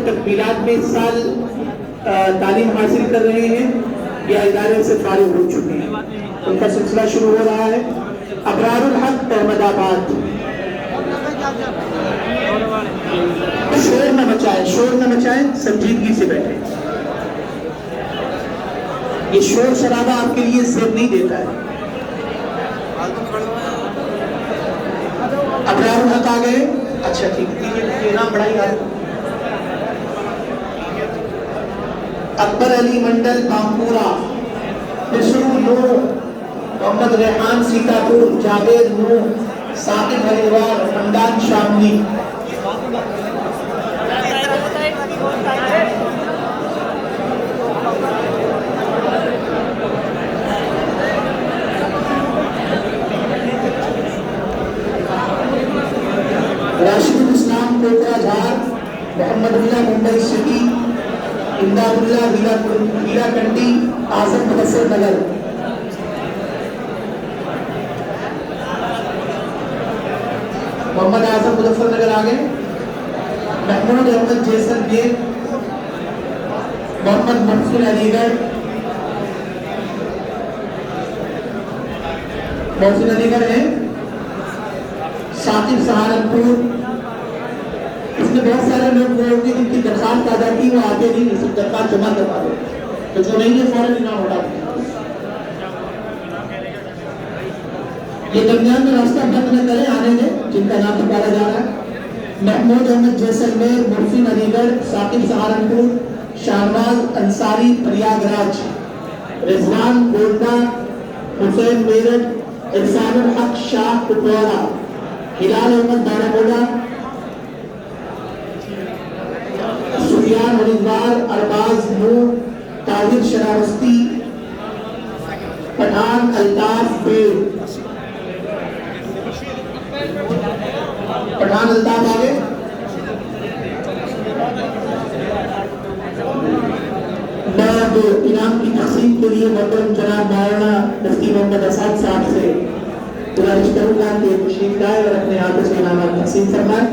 तकमीलात में इस साल तालीम हासिल कर रहे हैं या इदारे से फारिग हो चुके हैं, उनका सिलसिला शुरू हो रहा है। अबरारुल हक अहमदाबाद। शोर न मचाए, शोर न मचाए, संजीदगी से बैठे। ये शोर शराबा आपके लिए सेब नहीं देता है। अबरारुल हक आ गए? अच्छा ठीक है, नाम बढ़ाइए आप। अकबर अली मंडल बांकुरा, बिशरू नूह, मोहम्मद रेहान सीतापुर, जावेद नूह, साकिब हरिद्वार, हमदान शामली। राशिदुल इस्लाम कोकराझार, मोहम्मदुल्लाह मुंबई सिटी, इमदादुल्लाह हीराकंडी, आजम मुदस्सिर नगर। मोहम्मद आजम मुजफ्फर नगर आ गए। महमूद अहमद जैसलमेर, मोहम्मद मंसूर अलीगढ़, मोहसिन अलीगढ़ है। साकिब सहारनपुर। इसमें बहुत सारे लोग बोलते हैं जिनकी दरखास्त अदा की वो आते नहीं, सिर्फ दरखास्त जमा करवा दो, तो जो नहीं है फौरन इनाम उठा दो। ये दरमियान में रास्ता बंद न करें, आने दें जिनका नाम पुकारा जा रहा है। महमूद अहमद जैसलमेर, मोहसिन अलीगढ़, साकिब सहारनपुर, शाहनवाज अंसारी प्रयागराज, रिजवान गोंडा, हुसैन मेरठ, इरफानुल हक शाह कुपवारा, हिलाल अहमद बारामूला, सुफियान हरिद्वार, अरबाज नूर, ताहिर शरावस्ती, पठान अल्ताफ बेग। पठान अल्ताफ आगे। मैं अब इनाम की तकसीम के लिए मोहतरम जनाब मौलाना मुफ्ती मोहम्मद असाद साहब से गुजारिश करूंगा कि तशरीफ लाए और अपने हाथों से इनाम तकसीम फरमाए।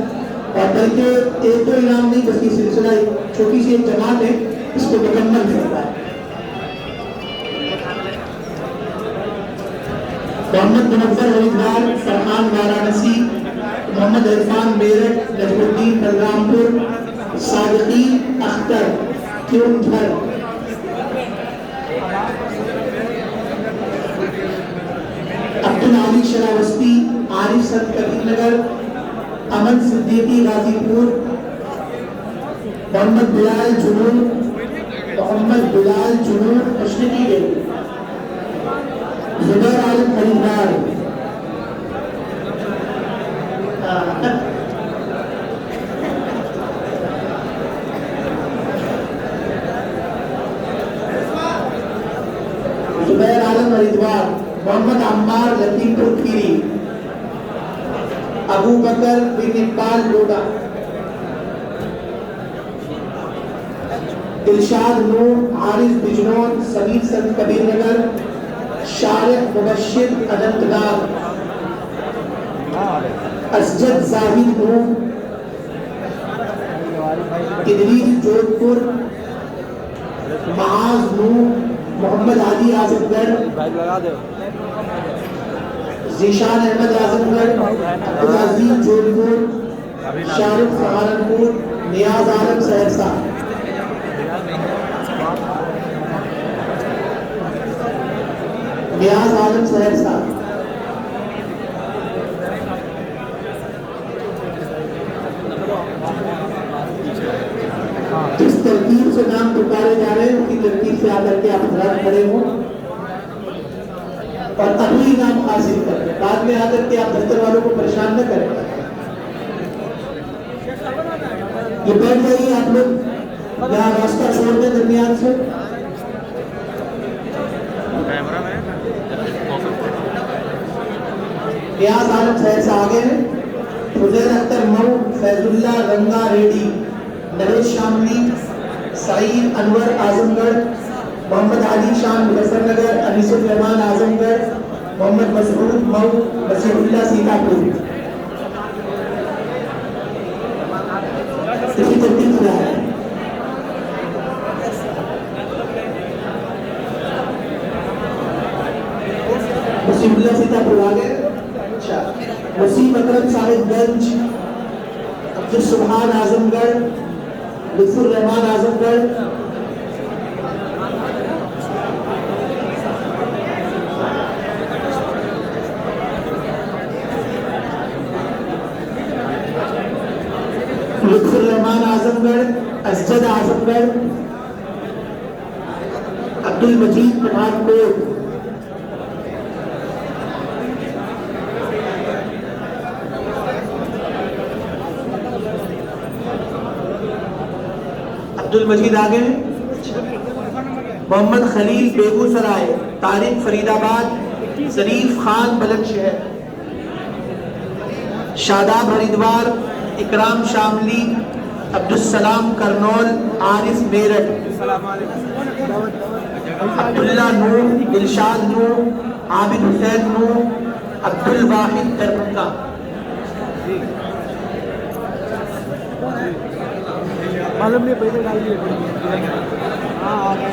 और बल्कि एक दो इनाम नहीं बल्कि सिलसिला छोटी सी एक जमात है, इसको मुकम्मल करता है। मोहम्मद मुनव्वर हरिद्वार, फरहान वाराणसी, मोहम्मद इरफान मेरठ, नजमुद्दीन बलरामपुर, सादिकीन अख्तर क्योंझर, अब्दुल आली शरावस्ती, आरिफ सद कबीरनगर, अमन सिद्दीकी गाजीपुर, मोहम्मद बिलाल जुनून, मोहम्मद बिलाल जुनून अशरफी गई, जुबैर आलम हरिद्वार, जुबैर आलम हरिद्वार, मोहम्मद अम्मार लतीफपुर खीरी, अबू बकर बिन इकबाल लोडा, दिलशाद नूर, आरिफ बिजनौर, समीर सद कबीरनगर, शारिफ मुबश्शिर अनंतनाग, असजद जाहिद नूर, इदरीस जोधपुर, महाज नूर, मोहम्मद आली आजमगढ़, जीशान अहमद आजमगढ़, अब्दुल अजीज जोधपुर, शाहरुख सहारनपुर, नियाज आलम सहरसा। नियाज आलम सहरसा। जिस तरतीब से नाम पुकारे जा रहे हैं उसी तरतीब से आकर के आप हजरात खड़े हो और तभी नाम हासिल करें। बाद में आकर के आप दफ्तर वालों को परेशान न करें। ये बैठ जाइए आप लोग, यहाँ रास्ता छोड़ दें दरमियान से। नियाज आलम सहरसा आगे हैं। फुजैल अख्तर मऊ, फैजुल्ला रंगा रेड्डी, नरेश शामली, सईद अनवर आजमगढ़, मोहम्मद आली शान मुजफ्फरनगर, अनीसुर रहमान आजमगढ़, मोहम्मद मसरूद मऊ, बसीरुल्लाह सीतापुर। इसी तरतीब से है। अब्दुल सुभान आजमगढ़, लुत्फुर रहमान आजमगढ़, लुत्फुर रहमान आजमगढ़, असजद आजमगढ़, अब्दुल मजीद पठानकोट, अब्दुल मजीद आगे हैं। मोहम्मद खलील बेगूसराय, तारिक फरीदाबाद, शरीफ खान बुलंदशहर, शादाब हरिद्वार, इकराम शामली, अब्दुल सलाम करनौल, आरिफ मेरठ, अब्दुल्ला नूर, दिलशाद नूर, आबिद हुसैन नूर, अब्दुल वाहिद दरभंगा। मालूम नहीं पहले डाल दिए। हाँ आ गए।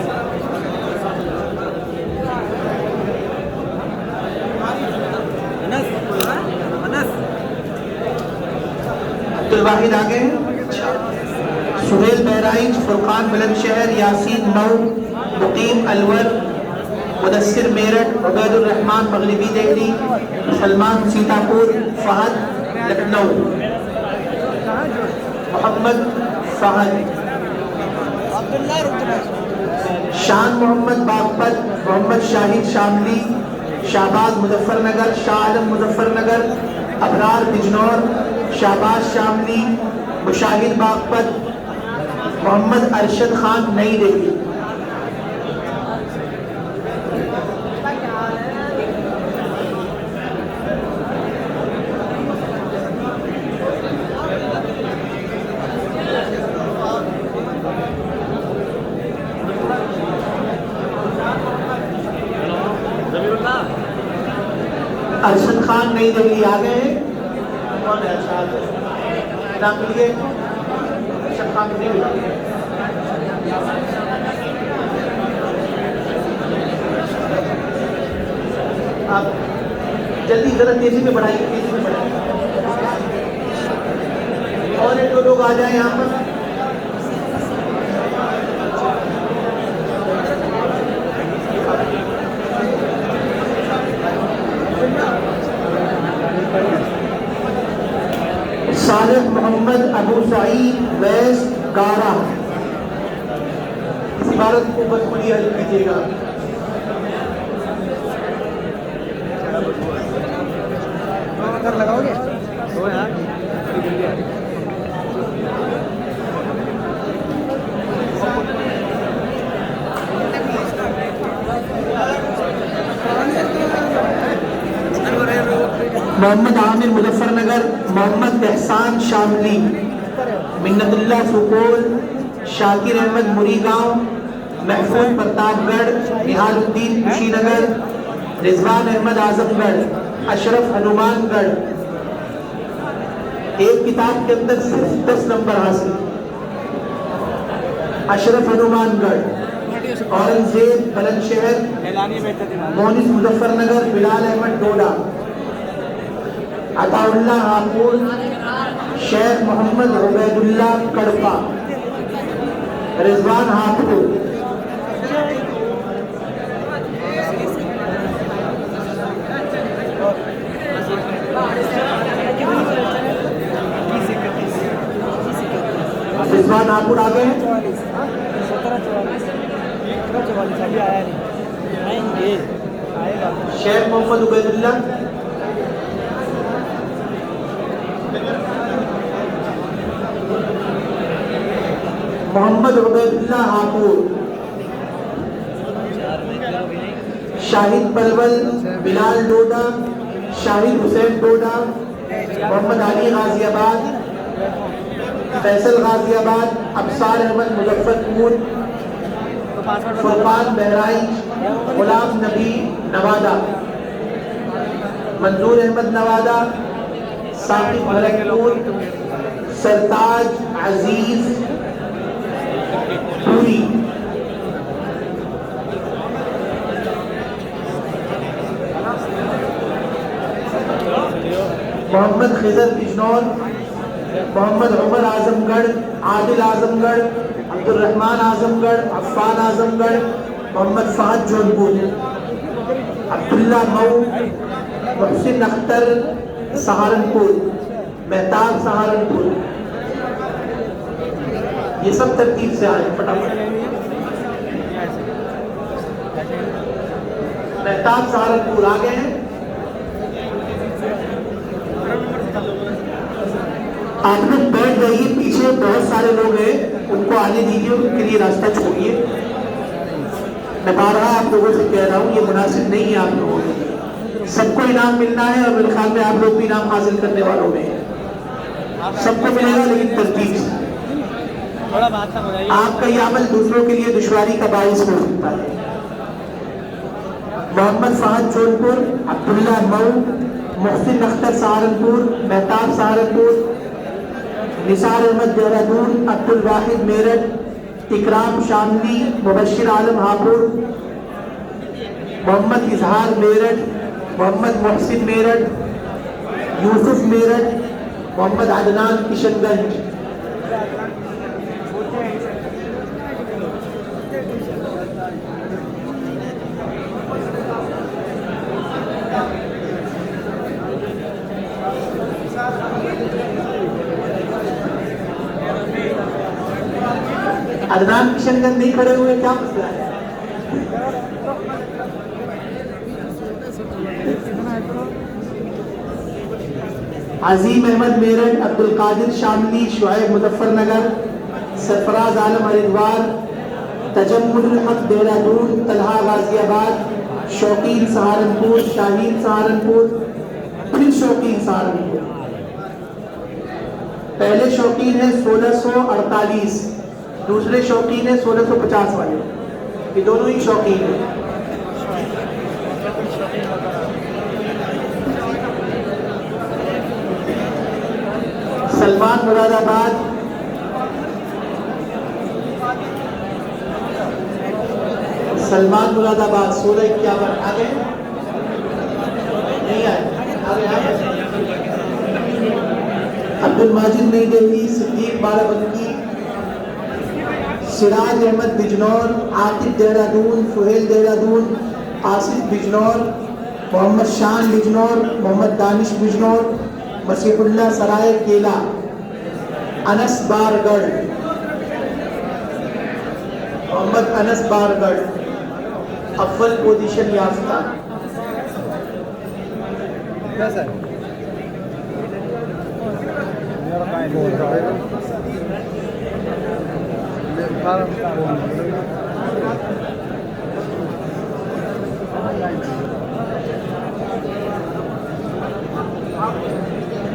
अब्दुल वाहिद आगे हैं। सुहेल बहराइच, फुरकान बुलंदशहर, यासीन मऊ, मुकीम अलवर, मुदस्सिर मेरठ, उबैदुर रहमान मगरिबी दिल्ली, सलमान सीतापुर, फहद लखनऊ, मोहम्मद फहद, शान मोहम्मद बागपत, मोहम्मद शाहिद शामली, शाहबाज मुजफ्फरनगर, शाह आलम मुजफ्फरनगर, अबरार बिजनौर, शाहबाज शामली, मुशाहिद बागपत, मोहम्मद अरशद खान नई दिल्ली। अरशद खान नई दिल्ली आ गए हैं। कौन है अरशद? नाम लिखिए। अरशद खान नहीं मिला। आप जल्दी जरा तेजी में बढ़ाइए, तेजी में बढ़ाइए। और एक दो लोग आ जाए यहाँ पर। सालिह मोहम्मद अबू सईद वैस गारा, इस इबारत को बदखुली हल कीजिएगा। लगाओगे तो यार मोहम्मद आमिर मुजफ्फरनगर, मोहम्मद एहसान शामली, मिन्नतुल्लाह सुकोल, शाकिर अहमद मुरीगांव, महफूज प्रतापगढ़, निहालुद्दीन कुशीनगर, रिजवान अहमद आजमगढ़, अशरफ हनुमानगढ़। एक किताब के अंदर सिर्फ 10 नंबर हासिल। अशरफ हनुमानगढ़, औरंगजेब बुलंदशहर, मोनिस मुजफ्फरनगर, बिलाल अहमद डोडा, अताउल्ला हापुर, शेख मोहम्मद उबैदुल्लाह कड़पा, रिजवान हापुर, रिजवान हापुर आ गए। 1744 अभी आया नहीं आएगा। शेख मोहम्मद उबैदुल्लाह, मोहम्मद उबैदुल्लाह हापुर, शाहिद पलवल, बिलाल डोडा, शाहिद हुसैन डोडा, मोहम्मद अली गाजियाबाद, फैसल गाजियाबाद, अबसार अहमद मुजफ्फरपुर, फुरकान बहराइच, गुलाम नबी नवादा, मंजूर अहमद नवादा, साकिब भरतपुर, सरताज अजीज पूरी, मोहम्मद खिजर बिजनौर, मोहम्मद उमर आजमगढ़, आदिल आजमगढ़, अब्दुल रहमान आजमगढ़, अफ़ान आजमगढ़, मोहम्मद फहद जौनपुर, अब्दुल्ला मऊ, मुहसिन अख्तर सहारनपुर, मेहताब सहारनपुर। ये सब तरतीब से आए फटाफट। मेहताब सहारनपुर आ गए हैं। आप लोग बैठ जाइए, पीछे बहुत सारे लोग हैं, उनको आने दीजिए, उनके लिए रास्ता छोड़िए। मैं बारहा आप लोगों से कह रहा हूँ, ये मुनासिब नहीं है आप लोगों के लिए। सबको इनाम मिलना है और मेरे ख्याल में आप लोग भी इनाम हासिल करने वालों में हैं। सबको मिलेगा लेकिन तरतीब से। आपका ये अमल दूसरों के लिए दुश्वारी का बाइस हो सकता है। मोहम्मद फहद जौनपुर, अब्दुल्ला मऊ, मुहसिन अख्तर सहारनपुर, मेहताब सहारनपुर, निसार अहमद देहरादून, अब्दुल वाहिद मेरठ, इकराम शामली, मुबश्शिर आलम हापुड़, मोहम्मद इजहार मेरठ, मोहम्मद मोहसिन मेरठ, यूसुफ मेरठ, मोहम्मद अदनान किशनगंज। अदनान किशनगंज नहीं खड़े हुए, क्या मसला है? अजीम अहमद मेरठ, अब्दुल कादिर शामली, शुएब मुजफ्फरनगर, सरफराज आलम हरिद्वार, तजम्मुल हक देहरादून, तलहा गाजियाबाद, शौकीन सहारनपुर, शाहीन सहारनपुर, फिर शौकीन सहारनपुर। पहले शौकीन है 1648, दूसरे शौकीन है 1650 वाले। ये दोनों ही शौकीन है। सलमान मुरादाबाद, सलमान मुरादाबाद 1651 आ गए, नहीं आए, आ गए। अब्दुल माजिद नई दिल्ली, सिद्दीक बाराबंकी, सिराज अहमद बिजनौर, आतिफ देहरादून, सुहेल देहरादून, आसिफ बिजनौर, मोहम्मद शान बिजनौर, मोहम्मद दानिश बिजनौर, मसीहुल्लाह सराय केला, अनस बारगढ़, मोहम्मद अनस बारगढ़ अव्वल पोजीशन याफ्ता।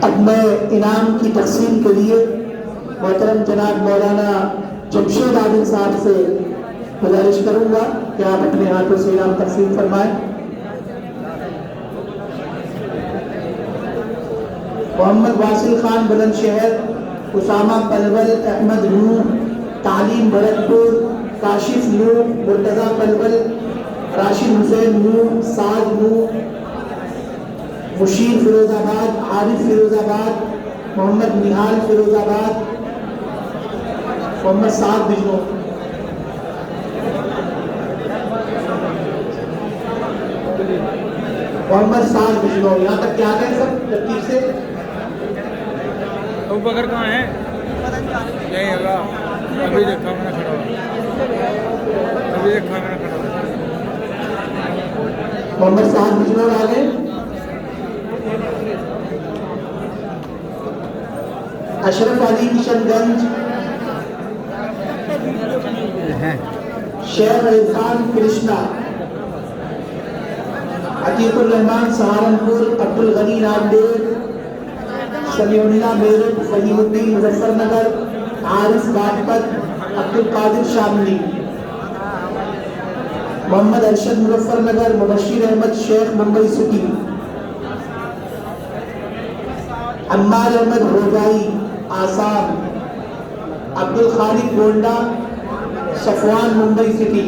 अब मैं इनाम की तकसीम के लिए मोहतरम जनाब मौलाना जमशेद आदिल साहब से गुजारिश करूंगा कि आप अपने हाथों से इनाम तकसीम फरमाएं। मोहम्मद वासिल खान बुलंदशहर, उसामा पलवल, अहमद नूह, तालीम भरतपुर, काशिफ नूह, मुर्तजा पलवल, राशिद हुसैन नूह, साद नूह, मुशीर फिरोजाबाद, आरिफ फिरोजाबाद, मोहम्मद निहाल फिरोजाबाद, मोहम्मद साद बिजनौर। मोहम्मद साद बिजनौर, यहाँ तक क्या गए सब तरतीब से? तो बकर कहाँ है? यही होगा। अभी देखा मैंने खड़ा हुआ, अभी देखा मैंने खड़ा हुआ। मोहम्मद साद बिजनौर आ गए। अशरफ अली किशनगंज, शेख इरफान कृष्णा, अतीकुर रहमान सहारनपुर, अब्दुल गनी नामदेव, समीउल्लाह मेरठ, फहीमुद्दीन मुजफ्फरनगर, आरिफ बागपत, अब्दुल कादिर शामली, मोहम्मद अरशद मुजफ्फरनगर, मुबश्शिर अहमद शेख मुंबई सिटी, अम्मार अहमद होजाई आसाम, अब्दुल खालिक गोंडा, सफवान मुंबई सिटी,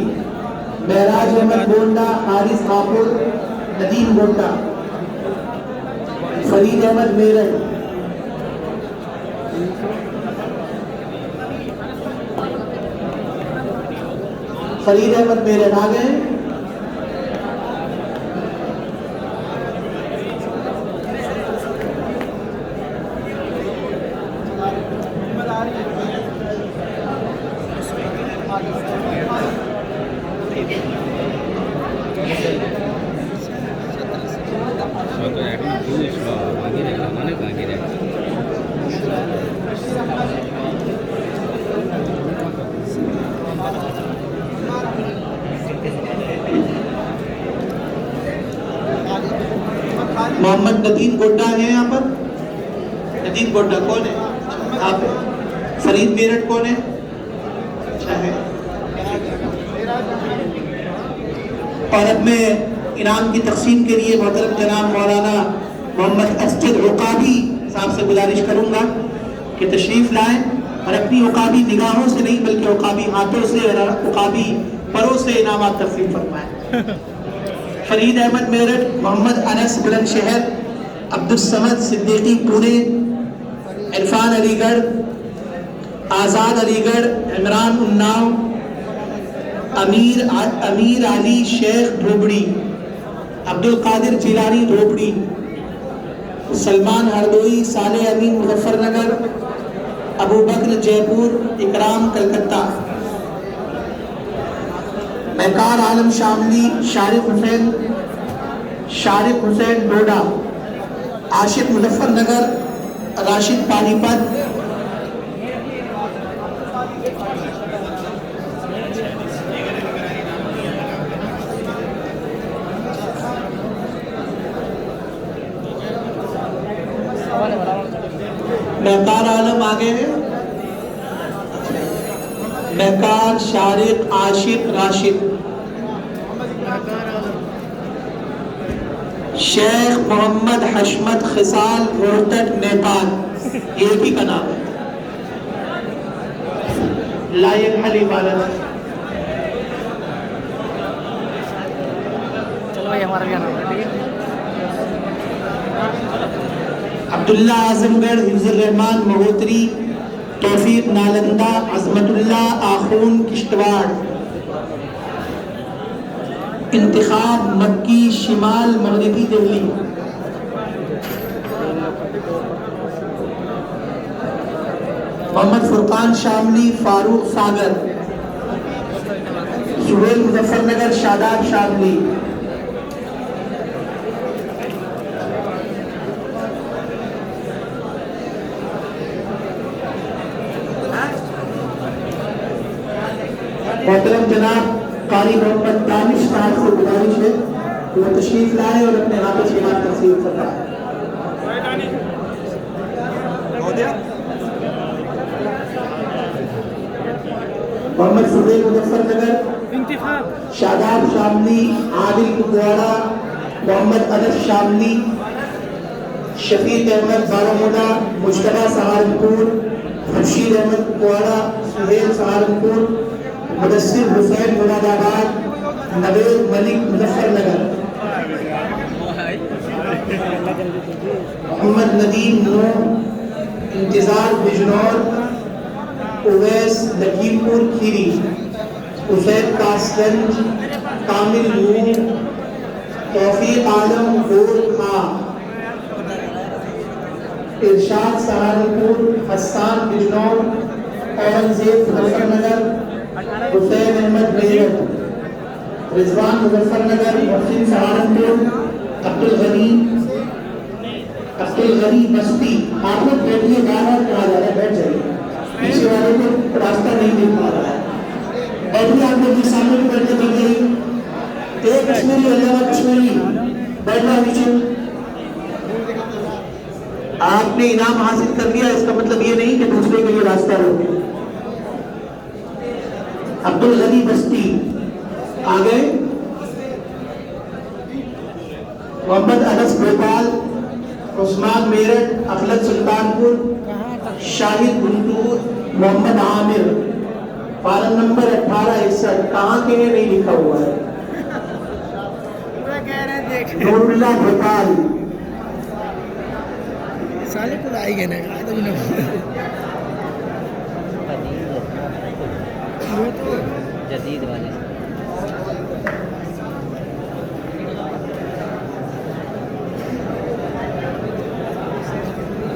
महराज अहमद गोंडा, हारिस हापुर, नदीम गोंडा, फरीद अहमद मेरठ, फरीद अहमद मेरठ आ गए। मोहम्मद नदीम गोड्डा है यहाँ पर। नदीम गोड्डा कौन है? आप हैं। फरीद मेरठ कौन है? अच्छा है। और अब मैं इनाम की तकसीम के लिए मोहतरम जनाब मौलाना मोहम्मद असद उकाबी साहब से गुजारिश करूंगा कि तशरीफ लाएं और अपनी उकाबी निगाहों से नहीं बल्कि उकाबी हाथों से और उकाबी परों से इनामात तकसीम फरमाएं। फरीद अहमद मेरठ, मोहम्मद अनस बुलंदशहर, अब्दुल समद सिद्दीकी पुणे, इरफान अलीगढ़, आज़ाद अलीगढ़, इमरान उन्नाव, अमीर अली शेख धोबड़ी, अब्दुल कादिर जिलानी धोबड़ी, सलमान हरदोई, साले अमीन मुजफ्फरनगर, अबू बकर जयपुर, इकराम कलकत्ता, महकार आलम शामली, शारिक हुसैन डोडा, आशिक मुजफ्फरनगर, राशिद पानीपत, महकार आलम आगे है। महकार, शारिक, आशिक, राशिद, शेख मोहम्मद हशमत खिसाल रोहतक नेपाल, एक ही का नाम है। लायक हली बालद। चलो भाई हमारा भी आना है, ठीक है। अब्दुल्ला आजमगढ़, हिफ्जुर रहमान महोत्री, तौफीक नालंदा, अजमतुल्ला आखून किश्तवाड़, इंतखाब मक्की शिमाल मगरिबी दिल्ली, मोहम्मद फुरकान शामली, फारूक सागर, सुहेल मुजफ्फरनगर, शादाब शामली, मोहतरम जनाब कारी मोहम्मद दानिश साहब से गुजारिश है कि वो तशरीफ लाए और अपने हाथों से इनाम तकसीम फरमाए। मोहम्मद सुहेल मुजफ्फरनगर, शादाब शामली, आदिल कुपवाड़ा, मोहम्मद अनस शामली, शफीक अहमद बारामूला, मुश्तबा सहारनपुर, खुर्शीद अहमद कुपवाड़ा, सुहेल सहारनपुर, मुदस्सिर हुसैन मुरादाबाद, नवेद मलिक मुजफ्फरनगर, मोहम्मद नदीम नूह, इंतजार बिजनौर, उवैस लखीमपुर खीरी, हुसैन कासगंज, कामिल नूह, तौफीक आलम गोर खां, इरशाद सहारनपुर, हसन बिजनौर, औरंगजेब मुजफ्फरनगर, हुसैन अहमद मेरठ, रिजवान मुजफ्फरनगर, मोहसिन सहारनपुर, अब्दुल गनी बस्ती। आप लोग बैठिए, बाहर कहा जा रहा है, बैठ जाइए, पीछे वाले को रास्ता नहीं मिल पा रहा है। बैठिए, आप लोग सामने भी बैठे बैठ गई। एक कश्मीरी अल्लाह कश्मीरी बैठना नीचे। आपने इनाम हासिल कर लिया, इसका मतलब ये नहीं कि दूसरे के लिए रास्ता रोके। अब्दुल गनी बस्ती आ गए। मोहम्मद अनस भोपाल, उस्मान मेरठ, अफलत सुल्तानपुर, शाहिद गुंटूर, मोहम्मद आमिर, पालन नंबर 1861। कहाँ के हैं नहीं लिखा हुआ है। नूरुल्लाह भोपाल, साले को आएंगे ना। जदीद वाले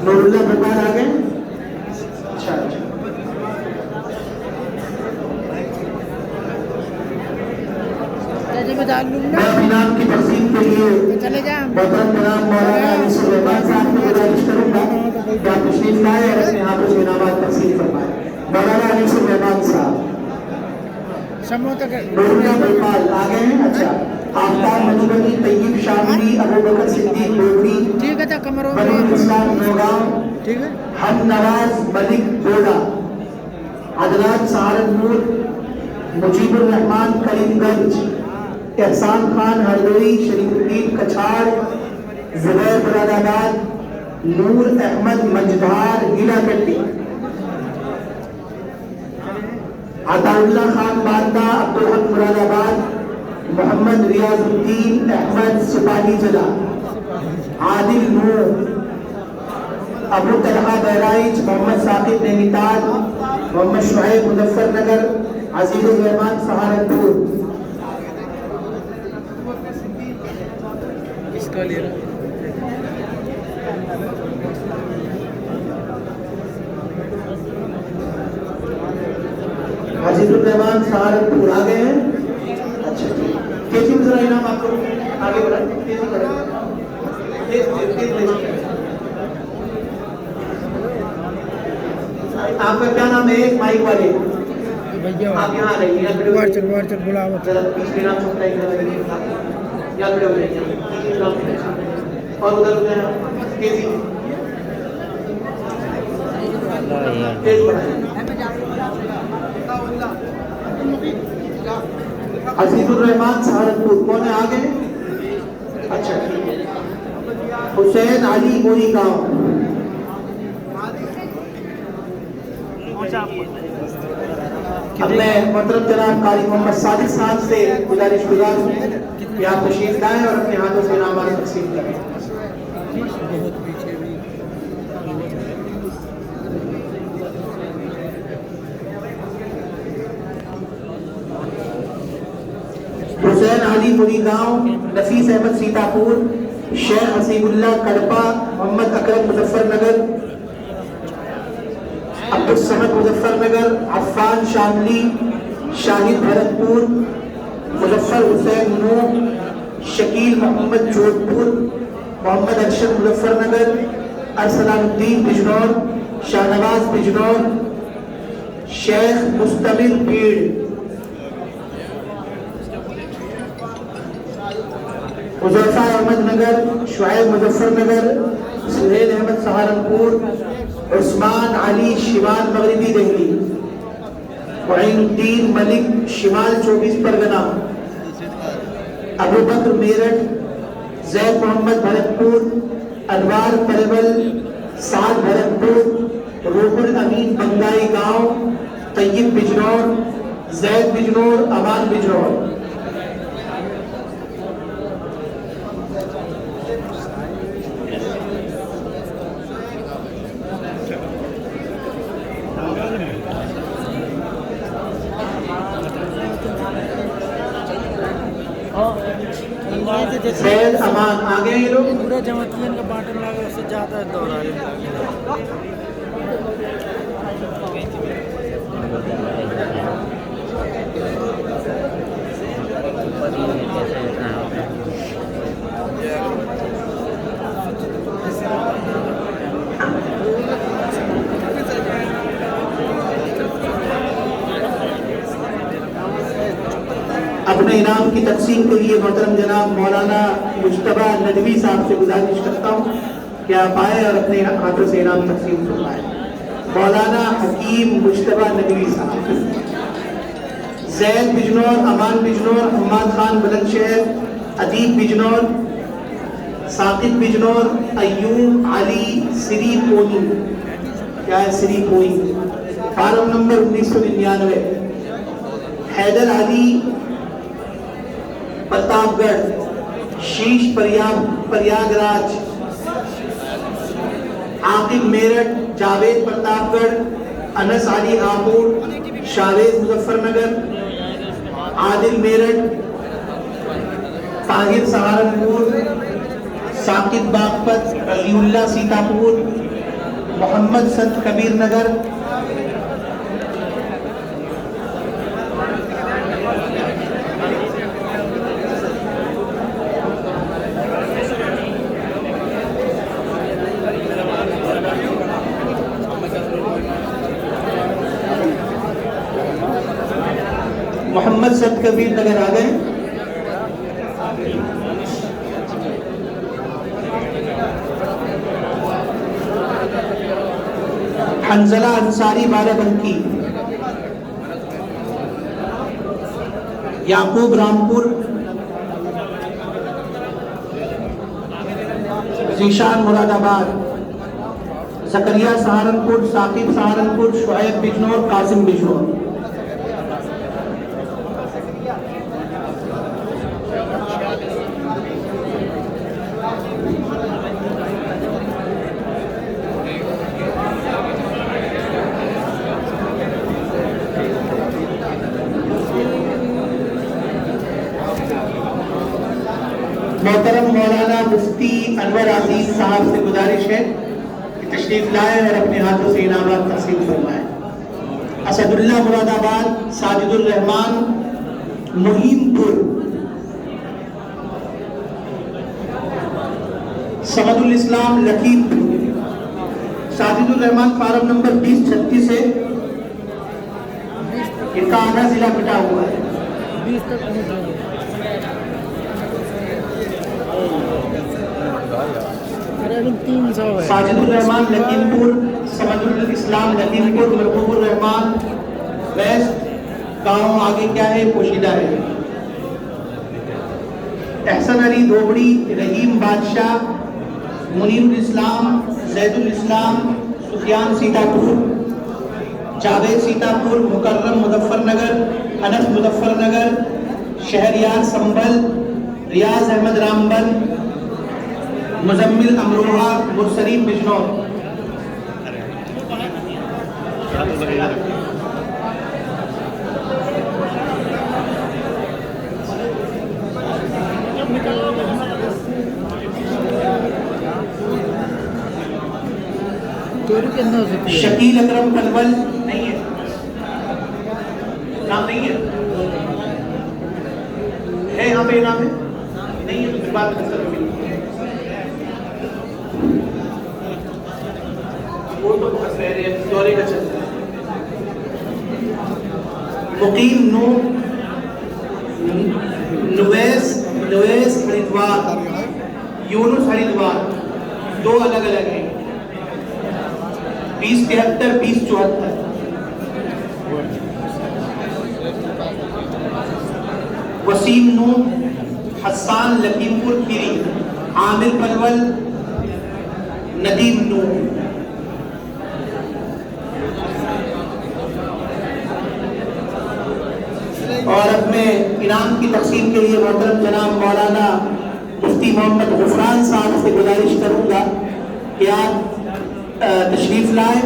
नूरुल्लाह भगवान आ गए। अच्छा अच्छा मैं इनाम की तकसीम के लिए चले जा मोहतरम जनाब मौलाना अली सुलेमान साहब को गुजारिश करूंगा कि आप तशरीफ लाए और अपने हाथों से इनामात तकसीम फरमाएं। मौलाना अली सुलेमान साहब नूरुल्लाह भगवान आ गए हैं। अच्छा आफ्ताब मधुबनी तैयब शामली अबू बकर सिद्दीक बोगरी ठीक है तो कमरों बनुल इस्लाम नौगांव ठीक है हम नवाज मलिक बोडा अदनान सहारनपुर मुजीबुर रहमान करीमगंज एहसान खान हरदोई शरीफुद्दीन कछाड़ जुबैर मुरादाबाद नूर अहमद मंझधार हीलाकट्टी अताउल्ला खान बांदा अब्दुल हक मुरादाबाद मोहम्मद रियाजुद्दीन अहमद सुपानी जिला आदिल नूर अबू तलहा बहराइच मोहम्मद साकिब नैनीताल मोहम्मद शुएब मुजफ्फरनगर अजीजुर रहमान सहारनपुर इसका ले रहा अजीजुर रहमान सहारनपुर आ गए हैं। अच्छा कैसी जरा इनाम आप लोग आगे बढ़ाएं तेजी बढ़ाएं आपका क्या नाम है माइक वाले भैया आप यहाँ आ रही बाहर चल बुलाओ जरा पिछले नाम सुनता है या खड़े हो जाइए और उधर तेजी तेज बढ़ाएं अजीजुर रहमान सहारनपुर कौन है आगे। अच्छा हुसैन अली गोरी गांव अब मैं मोहतरम जनाब कारी मोहम्मद सादिक साहब से गुजारिश गुजार हूँ कि आप तशरीफ लाएं और अपने हाथों से इनामात तकसीम करें। बहुत पीछे भी हुसैन अली मुरी गांव नफीस अहमद सीतापुर शेख हसीबुल्लाह कड़पा मोहम्मद अकरम मुजफ्फरनगर अब्दुल समद मुजफ्फरनगर अफ़ान शामली शाहिद भरतपुर मुजफ्फर हुसैन नूह शकील मोहम्मद जोधपुर मोहम्मद अरशद मुजफ्फरनगर अरसलानुद्दीन बिजनौर शाहनवाज बिजनौर शेख मुस्तमिल भीड़ मुजफ्फर अहमद नगर शुएब मुजफ्फरनगर सुहेल अहमद सहारनपुर उस्मान अली शिमाल मगरिबी दिल्ली मुईनुद्दीन मलिक शिमाल 24 परगना अबू बकर मेरठ जैद मोहम्मद भरतपुर अनवार परवल साद भरतपुर रूहुल अमीन बंगाई गांव तैयब बिजनौर जैद बिजनौर अमान बिजनौर सैयद अमान आ गए ये लोग। पूरा जमातियन का बांटन लगा उससे ज़्यादा दौड़ा अपने इनाम की तकसीम के लिए मोहतरम जनाब मौलाना मुश्तबा नदवी साहब से गुजारिश करता हूँ कि आप आए और अपने हाथों से इनाम तकसीम करवाएं। मौलाना हकीम मुश्तबा नदवी साहब जैद बिजनौर अमान बिजनौर हम्माद खान बुलंदशहर अदीब बिजनौर साकिब बिजनौर अयूब अली सिरी पोनी क्या है सिरी पोनी फार्म नंबर 1999 हैदर अली प्रतापगढ़ शीश प्रयागराज आकिब मेरठ जावेद प्रतापगढ़ अनस अली हापुड़ शावेज मुजफ्फरनगर, आदिल मेरठ, ताहिर सहारनपुर, साकिब बागपत, अलीउल्लाह सीतापुर, मोहम्मद संत कबीर नगर, मोहम्मद संत कबीर नगर आ गए। हंजला अंसारी बाराबंकी, याकूब रामपुर, जीशान मुरादाबाद, जकरिया सहारनपुर, साकिब सहारनपुर, शुएब बिजनौर, कासिम बिजनौर। मोहतरम मौलाना मुफ्ती अनवर अजीज साहब से गुजारिश है कि तशरीफ लाए और अपने हाथों से इनामात तकसीम फरमाएं। असदुल्ला मुरादाबाद, साजिदुर रहमान मुहीमपुर, समदुल इस्लाम लखीमपुर, साजिदुर रहमान फार्म नंबर 2036 है। इनका आधा जिला पिटा हुआ है। 20 तक पहुंच अरे अभी 300 है। साजिदुर रहमान लखीमपुर, समदुल इस्लाम लखीमपुर, महबूबुर रहमान वेस्ट गाँव आगे क्या है पोशीदा है। एहसन अली धोबड़ी, रहीम बादशाह, मुनीरुल इस्लाम, जैदुल इस्लाम, सुफियान सीतापुर, जावेद सीतापुर, मुकर्रम मुजफ्फरनगर, अनस मुजफ्फरनगर, शहरियार संभल, रियाज अहमद रामबन, मुजम्मिल अमरोहा, मुरसलीम बिजनौर। शकील अकरम कलवल नहीं है, नाम नहीं है, यहाँ पे नाम है नहीं है, तो फिर बात कर सकते। वो तो दौरे का चलता है। मुकीम नुवैस हरिद्वार, यूनुस हरिद्वार, दो अलग अलग हैं। 2073, 2074। वसीम नूह, हसन लखीमपुर खीरी, आमिर पलवल, नदीम नूह। और अपने इनाम की तकसीम के लिए मोहतरम जनाब मौलाना मुफ्ती मोहम्मद गुफरान साहब से गुजारिश करूंगा कि आप तशरीफ लाए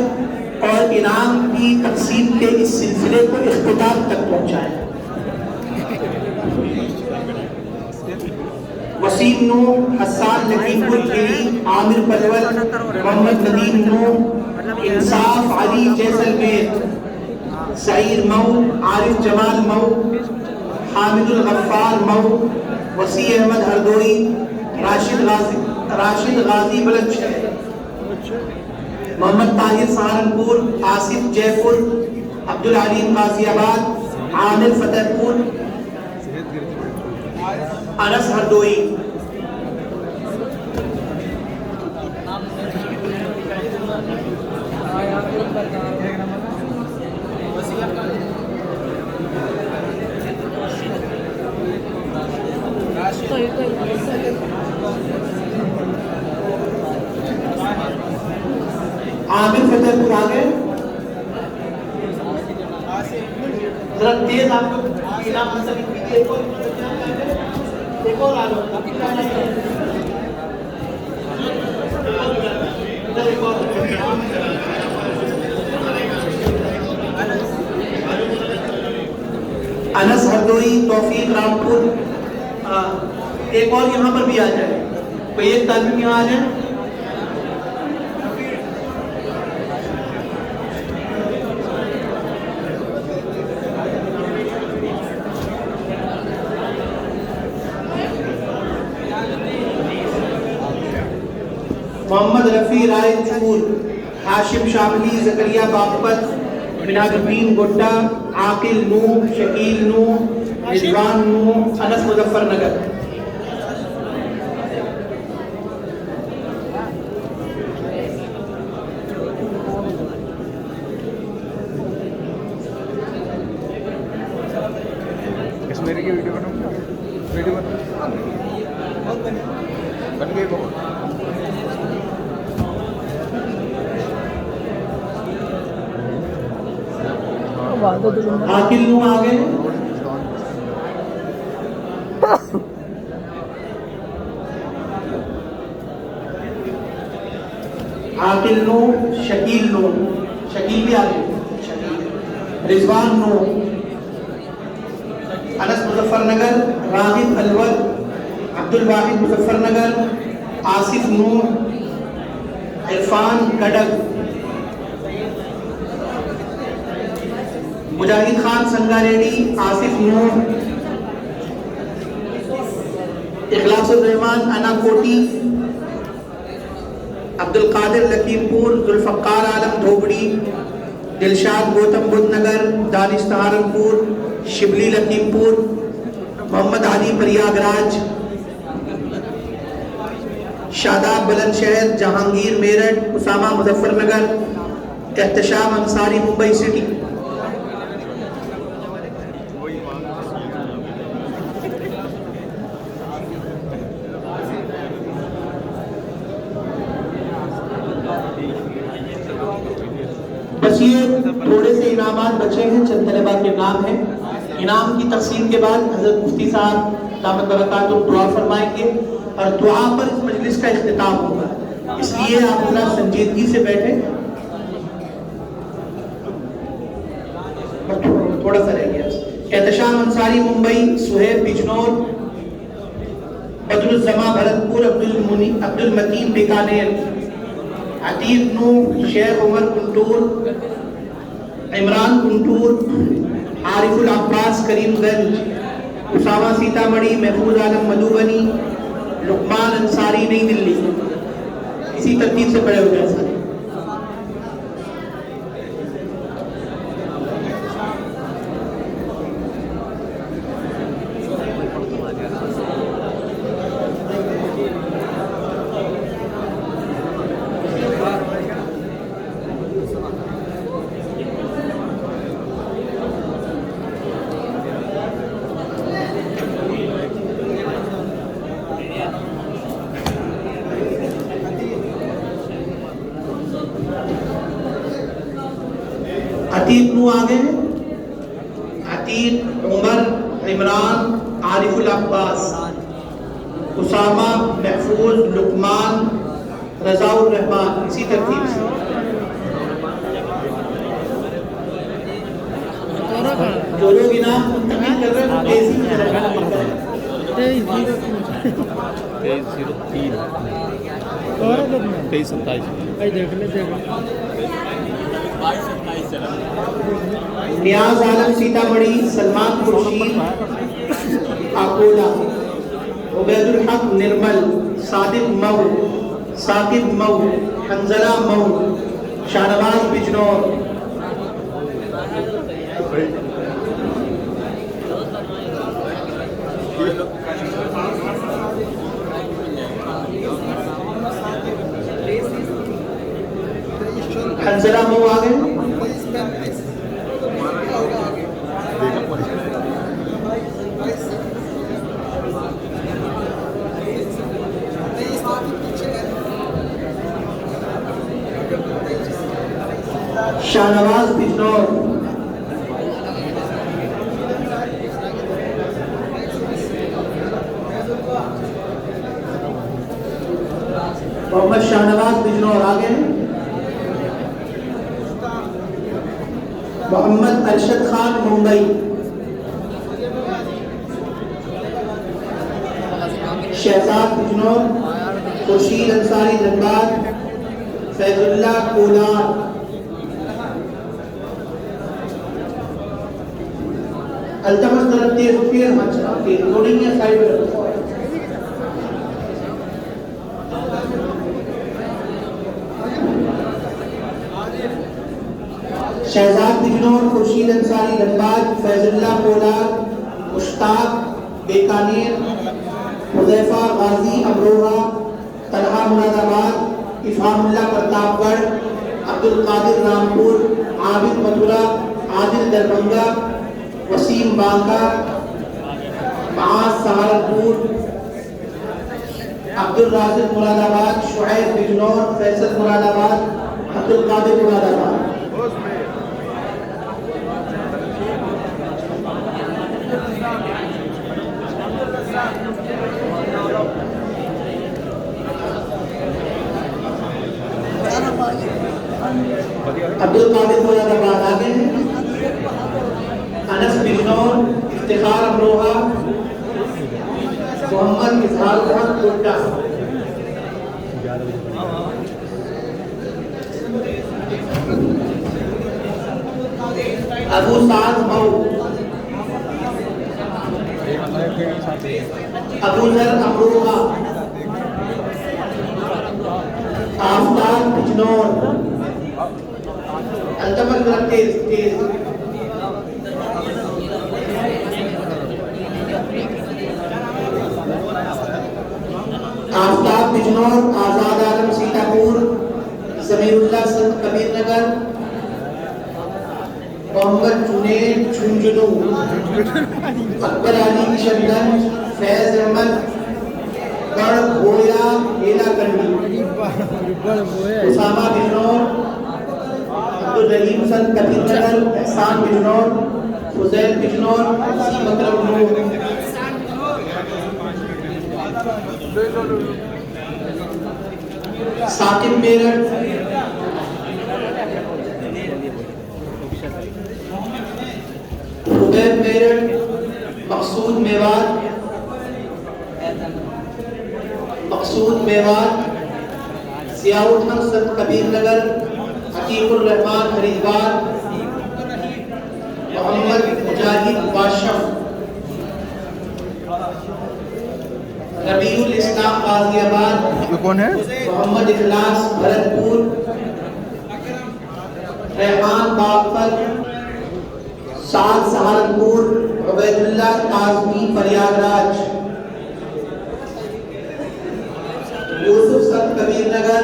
और इनाम की तकसीम के इस सिलसिले को इख्तिताम तक पहुंचाएं। वसीम नूह, हसन लखीमपुर खीरी, आमिर पलवल, मोहम्मद नदीम नूह, इंसाफ अली जैसलमेर, सईद मऊ, आरिफ जमाल मऊ, हामिदुल गफ्फार मऊ, वसी अहमद हरदोई, राशिद गाजी बुलंदशहर, मोहम्मद ताहिर सहारनपुर, आसिफ जयपुर, अब्दुल अलीम गाजियाबाद, आमिर फतेहपुर, अनस हरदोई। आमिर फतेहपुर आ गए। जरा तेज आपको इनाम हासिल कीजिए। एक और आ लो, एक और अनस हरदोई, तौफीक रामपुर। एक और यहाँ पर भी आ जाए, कोई एक तालिब यहाँ आ जाए। मोहम्मद रफ़ी राय चूर, हाशिम शामली, ज़करिया बागपत, मिनाजुद्दीन गुड्डा, आकिल नूह, शकील नूह, रिजवान नूह, अनस मुजफ्फरनगर। कश्मीरी की वीडियो बनाऊंगा, वीडियो बन गई बहुत। आकिल नूह आ गए। आकिल नूह, शकील नूह, शकील भी आ गए। रिजवान नूह, अनस मुजफ्फरनगर, राहिब अलवर, अब्दुल वाहिद मुजफ्फरनगर, आसिफ नूह, इरफान गडग, मुजाहिद खान संगारेड्डी, आसिफ नूह, इखलासुर रहमान अनाकोटी, अब्दुल कादिर लखीमपुर, जुल्फकार आलम धोबड़ी, दिलशाद गौतम बुद्ध नगर, दानिश सहारनपुर, शिबली लखीमपुर, मोहम्मद अली प्रयागराज, शादाब बुलंदशहर, जहांगीर मेरठ, उसामा मुजफ्फरनगर, एहतशाम अंसारी मुंबई सिटी। बस ये थोड़े से इनामात बचे हैं, चंद तलबा के नाम हैं। इनाम की तकसीम के बाद हज़रत मुफ्ती साहब दामत बरकातुहू दुआ फरमाएंगे और दुआ पर इस मजलिस का इख्तिताम होगा, इसलिए आप जरा संजीदगी से बैठे। थोड़ा सा रह गया। एहतशाम अंसारी मुंबई, सुहेब बिजनौर, बदरुज़्ज़मा भरतपुर, अब्दुल मतीन बीकानेर, अतीक नूह, शेख उमर गुंटूर, इमरान गुंटूर, आरिफुल अब्बास करीमगंज, उसामा सीतामढ़ी, महफूज आलम मधुबनी, लुकमान अंसारी नई दिल्ली। इसी तरतीब से पड़े हुए हैं सारे। अतीक नूह आ गए। अतीक, उमर, इमरान, आरिफुल अब्बास, उसामा, महफूज, लुकमान, रजाउर रहमान। इसी तरतीब से जो लोग इनाम मुंतकिल कर रहे हैं तेजी से नियाज आलम सीतामढ़ी, सलमान खुर्शीद अकोला, उबैदुल हक निर्मल, सादिक मऊ, साकिब मऊ, हंजला मऊ, शाहनवाज बिजनौर, हंजला मऊ आ गए। शाहनवाज बिजनौर, मोहम्मद शाहनवाज बिजनौर आ गए। मोहम्मद अरशद खान मुंबई, शहजाद बिजनौर, खुर्शीद अंसारी धनबाद, फैजुल्ला कोलार, अल्तमस तरफ तेज फिर अच्छा की लोडिंग या साइड में रखो। शहजाद बिजनौर, खुर्शीद अंसारी धनबाद, फैजुल्ला कोलार, मुश्ताक बीकानेर, हुज़ैफा गाजी अमरोहा, तलहा मुरादाबाद, इफ़ामुल्लाह प्रतापगढ़, अब्दुल कादिर रामपुर, आबिद मथुरा, आदिल दरभंगा, वसीम बांका, माज सहारनपुर, अब्दुल राशिद मुरादाबाद, शुएब बिजनौर, फैसल मुरादाबाद, अब्दुल कादिर मुरादाबाद। अब्दुल कादिर मुरादाबाद आगे हैं। अनस बिजनौर, इफ्तिखार अमरोहा, मोहम्मद इजहार खान कोटा, अबू साद मऊ, अबू जर अमरोहा, आफ्ताब बिजनौर, अल्तमस तेज आफ्ताब बिजनौर, आजाद आलम सीतापुर, समीरुल्लाह संत कबीर नगर, मोहम्मद जुनैद झुंझुनू, अकबर अली किशनगंज, फैज अहमद गढ़ घोड़ा हेलाकंडी, उसामा बिजनौर, अब्दुल रहीम संत कबीर नगर, एहसान बिजनौर, फुजैल बिजनौर, वसीम अकरम नूर, साकिब मेरठ, हुबैब मेरठ, मकसूद मेवात, सियाउद्दीन संत कबीर नगर, हकीकुर रहमान हरिद्वार, मोहम्मद मुजाहिद बादशाह, रबीउल इस्लाम गाजियाबाद, कौन है? मोहम्मद इखलास भरतपुर, रहमान बागपत, साद सहारनपुर, उबैदुल्लाह काज़मी प्रयागराज, यूसुफ संत कबीर नगर,